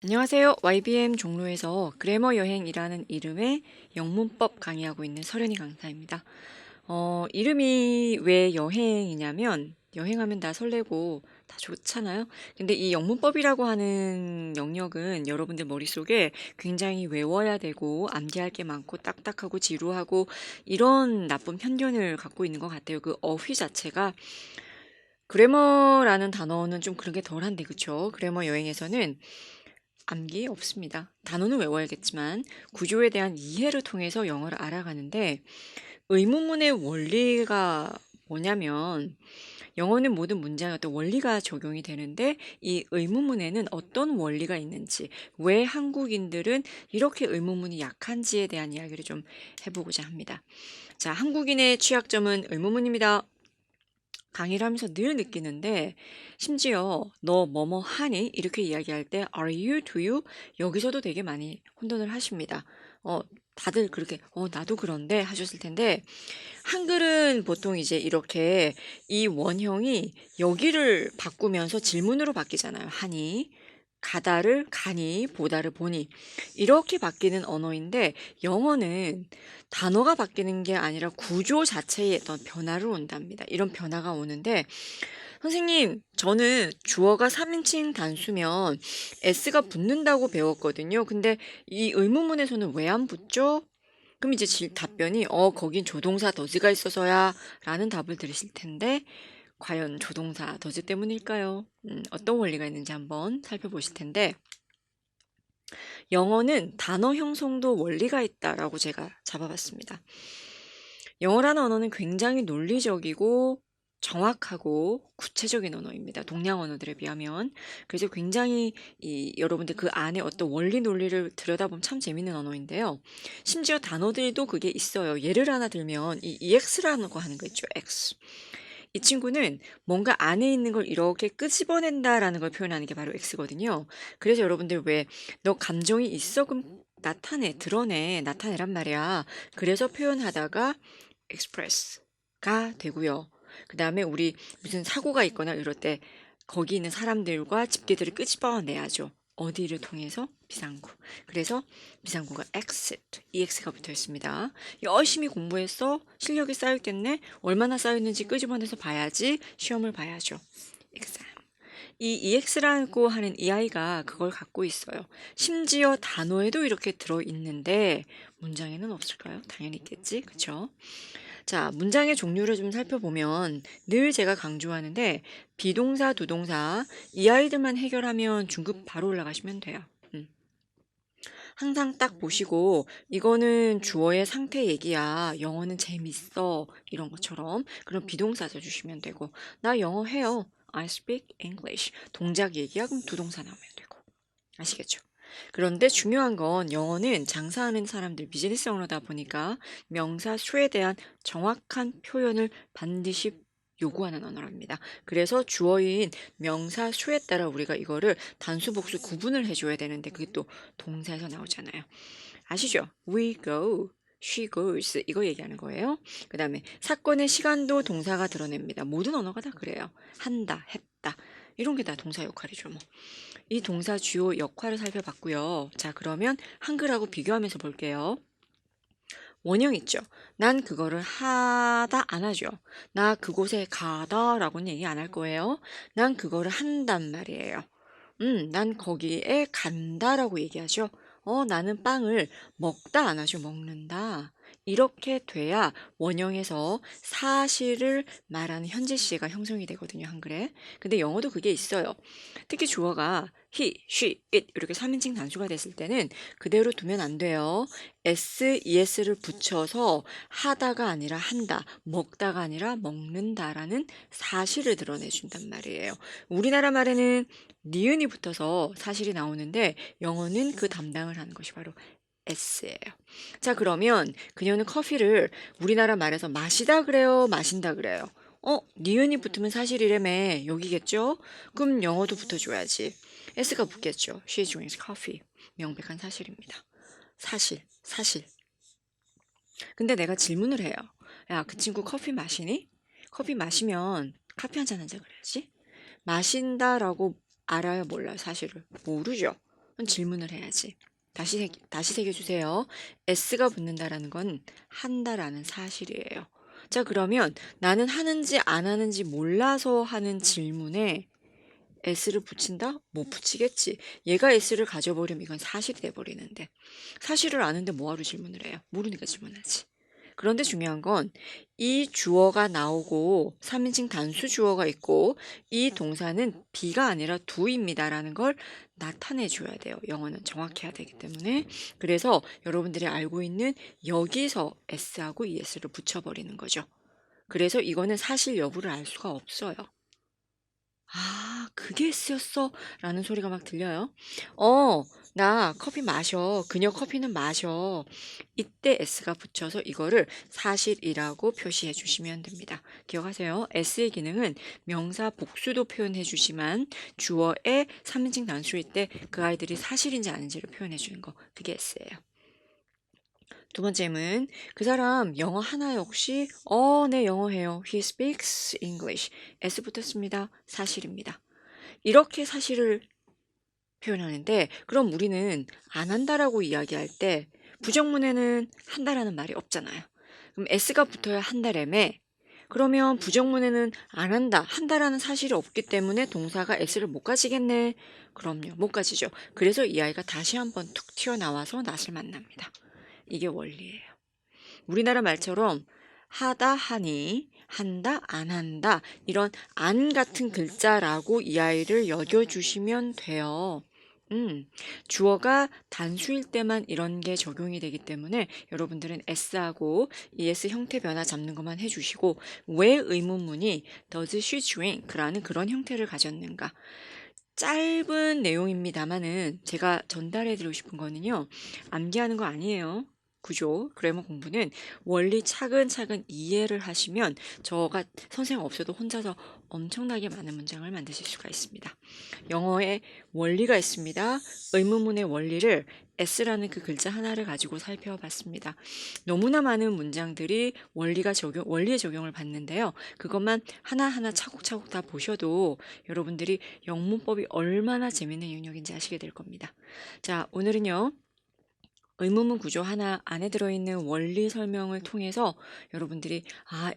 안녕하세요. YBM 종로에서 그래머 여행이라는 이름의 영문법 강의하고 있는 서련이 강사입니다. 이름이 왜 여행이냐면 여행하면 다 설레고 다 좋잖아요. 근데 이 영문법이라고 하는 영역은 여러분들 머릿속에 굉장히 외워야 되고 암기할 게 많고 딱딱하고 지루하고 이런 나쁜 편견을 갖고 있는 것 같아요. 그 어휘 자체가 그래머라는 단어는 좀 그런 게 덜한데 그쵸? 그래머 여행에서는 암기 없습니다. 단어는 외워야겠지만 구조에 대한 이해를 통해서 영어를 알아가는데 의문문의 원리가 뭐냐면 영어는 모든 문장에 어떤 원리가 적용이 되는데 이 의문문에는 어떤 원리가 있는지 왜 한국인들은 이렇게 의문문이 약한지에 대한 이야기를 좀 해보고자 합니다. 자, 한국인의 취약점은 의문문입니다. 강의를 하면서 늘 느끼는데 심지어 너 뭐뭐 하니? 이렇게 이야기할 때 are you, do you? 여기서도 되게 많이 혼돈을 하십니다. 다들 그렇게 나도 그런데 하셨을 텐데 한글은 보통 이제 이렇게 이 원형이 여기를 바꾸면서 질문으로 바뀌잖아요. 하니, 가다를 가니, 보다를 보니 이렇게 바뀌는 언어인데 영어는 단어가 바뀌는 게 아니라 구조 자체에 어떤 변화를 온답니다. 이런 변화가 오는데 선생님, 저는 주어가 3인칭 단수면 s가 붙는다고 배웠거든요. 근데 이 의문문에서는 왜 안 붙죠? 그럼 이제 답변이 거긴 조동사 더즈가 있어서야 라는 답을 들으실 텐데 과연 조동사 더즈 때문일까요? 어떤 원리가 있는지 한번 살펴보실 텐데 영어는 단어 형성도 원리가 있다라고 제가 잡아봤습니다. 영어라는 언어는 굉장히 논리적이고 정확하고 구체적인 언어입니다. 동양 언어들에 비하면. 그래서 굉장히 여러분들 그 안에 어떤 원리 논리를 들여다보면 참 재밌는 언어인데요. 심지어 단어들도 그게 있어요. 예를 하나 들면 이 EX라는 거 하는 거 있죠. X. 이 친구는 뭔가 안에 있는 걸 이렇게 끄집어낸다라는 걸 표현하는 게 바로 X거든요. 그래서 여러분들 왜 너 감정이 있어? 그럼 나타내, 드러내, 나타내란 말이야. 그래서 표현하다가 express가 되고요. 그 다음에 우리 무슨 사고가 있거나 이럴 때 거기 있는 사람들과 집게들을 끄집어내야죠. 어디를 통해서? 비상구. 그래서 비상구가 exit, ex가 붙어 있습니다. 열심히 공부했어. 실력이 쌓였겠네. 얼마나 쌓였는지 끄집어내서 봐야지. 시험을 봐야죠. exam. 이 EX라고 하는 이 아이가 그걸 갖고 있어요. 심지어 단어에도 이렇게 들어있는데 문장에는 없을까요? 당연히 있겠지. 그쵸? 자, 문장의 종류를 좀 살펴보면 늘 제가 강조하는데 비동사, 두동사 이 아이들만 해결하면 중급 바로 올라가시면 돼요. 항상 딱 보시고 이거는 주어의 상태 얘기야. 영어는 재밌어. 이런 것처럼 그럼 비동사 써주시면 되고 나 영어 해요. I speak English. 동작 얘기야. 그럼 두동사 나오면 되고. 아시겠죠? 그런데 중요한 건 영어는 장사하는 사람들 비즈니스 언어다 보니까 명사 수에 대한 정확한 표현을 반드시 요구하는 언어랍니다. 그래서 주어인 명사 수에 따라 우리가 이거를 단수 복수 구분을 해줘야 되는데 그게 또 동사에서 나오잖아요. 아시죠? We go, she goes 이거 얘기하는 거예요. 그 다음에 사건의 시간도 동사가 드러냅니다. 모든 언어가 다 그래요. 한다, 했다 이런 게 다 동사 역할이죠. 뭐. 이 동사 주요 역할을 살펴봤고요. 자, 그러면 한글하고 비교하면서 볼게요. 원형 있죠. 난 그거를 하다 안 하죠. 나 그곳에 가다 라고는 얘기 안 할 거예요. 난 그거를 한단 말이에요. 난 거기에 간다라고 얘기하죠. 나는 빵을 먹다 안 하죠. 먹는다. 이렇게 돼야 원형에서 사실을 말하는 현재 시제가 형성이 되거든요. 한글에. 근데 영어도 그게 있어요. 특히 주어가 he, she, it 이렇게 3인칭 단수가 됐을 때는 그대로 두면 안 돼요. s, es를 붙여서 하다가 아니라 한다, 먹다가 아니라 먹는다라는 사실을 드러내준단 말이에요. 우리나라 말에는 니은이 붙어서 사실이 나오는데 영어는 그 담당을 하는 것이 바로 S예요. 자, 그러면 그녀는 커피를 우리나라 말에서 마시다 그래요? 마신다 그래요? 니은이 붙으면 사실이라며 여기겠죠? 그럼 영어도 붙어줘야지. S가 붙겠죠. She drinks coffee. 명백한 사실입니다. 사실, 사실. 근데 내가 질문을 해요. 야, 그 친구 커피 마시니? 커피 마시면 커피 한잔 하자 그래야지. 마신다라고 알아요, 몰라요, 사실을? 모르죠. 그럼 질문을 해야지. 다시 새겨주세요. s가 붙는다라는 건 한다라는 사실이에요. 자, 그러면 나는 하는지 안 하는지 몰라서 하는 질문에 s를 붙인다? 못 붙이겠지. 얘가 s를 가져버리면 이건 사실이 돼버리는데. 사실을 아는데 뭐하러 질문을 해요? 모르니까 질문하지. 그런데 중요한 건 이 주어가 나오고 3인칭 단수 주어가 있고 이 동사는 be가 아니라 do입니다라는 걸 나타내 줘야 돼요. 영어는 정확해야 되기 때문에. 그래서 여러분들이 알고 있는 여기서 s하고 es를 붙여버리는 거죠. 그래서 이거는 사실 여부를 알 수가 없어요. 아, 그게 S였어? 라는 소리가 막 들려요. 나 커피 마셔. 그녀 커피는 마셔. 이때 S가 붙여서 이거를 사실이라고 표시해 주시면 됩니다. 기억하세요. S의 기능은 명사 복수도 표현해 주지만 주어의 3인칭 단수일 때 그 아이들이 사실인지 아닌지를 표현해 주는 거. 그게 S예요. 두 번째는 그 사람 영어 하나요 혹시? 네, 영어 해요. He speaks English. S 붙었습니다. 사실입니다. 이렇게 사실을 표현하는데 그럼 우리는 안 한다라고 이야기할 때 부정문에는 한다라는 말이 없잖아요. 그럼 S가 붙어야 한다라며. 그러면 부정문에는 안 한다, 한다라는 사실이 없기 때문에 동사가 S를 못 가지겠네. 그럼요, 못 가지죠. 그래서 이 아이가 다시 한번 툭 튀어나와서 낯을 만납니다. 이게 원리예요. 우리나라 말처럼 하다, 하니, 한다, 안 한다 이런 안 같은 글자라고 이 아이를 여겨주시면 돼요. 주어가 단수일 때만 이런 게 적용이 되기 때문에 여러분들은 S하고 ES 형태 변화 잡는 것만 해주시고 왜 의문문이 does she drink라는 그런 형태를 가졌는가. 짧은 내용입니다만은 제가 전달해 드리고 싶은 거는요. 암기하는 거 아니에요. 구조, 그래머 공부는 원리 차근차근 이해를 하시면 저가 선생님 없어도 혼자서 엄청나게 많은 문장을 만드실 수가 있습니다. 영어에 원리가 있습니다. 의문문의 원리를 S라는 그 글자 하나를 가지고 살펴봤습니다. 너무나 많은 문장들이 원리의 적용을 받는데요. 그것만 하나하나 차곡차곡 다 보셔도 여러분들이 영문법이 얼마나 재밌는 영역인지 아시게 될 겁니다. 자, 오늘은요. 의문문 구조 하나 안에 들어있는 원리 설명을 통해서 여러분들이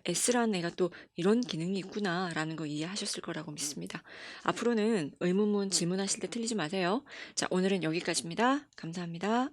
S라는 애가 또 이런 기능이 있구나 라는 거 이해하셨을 거라고 믿습니다. 앞으로는 의문문 질문하실 때 틀리지 마세요. 자, 오늘은 여기까지입니다. 감사합니다.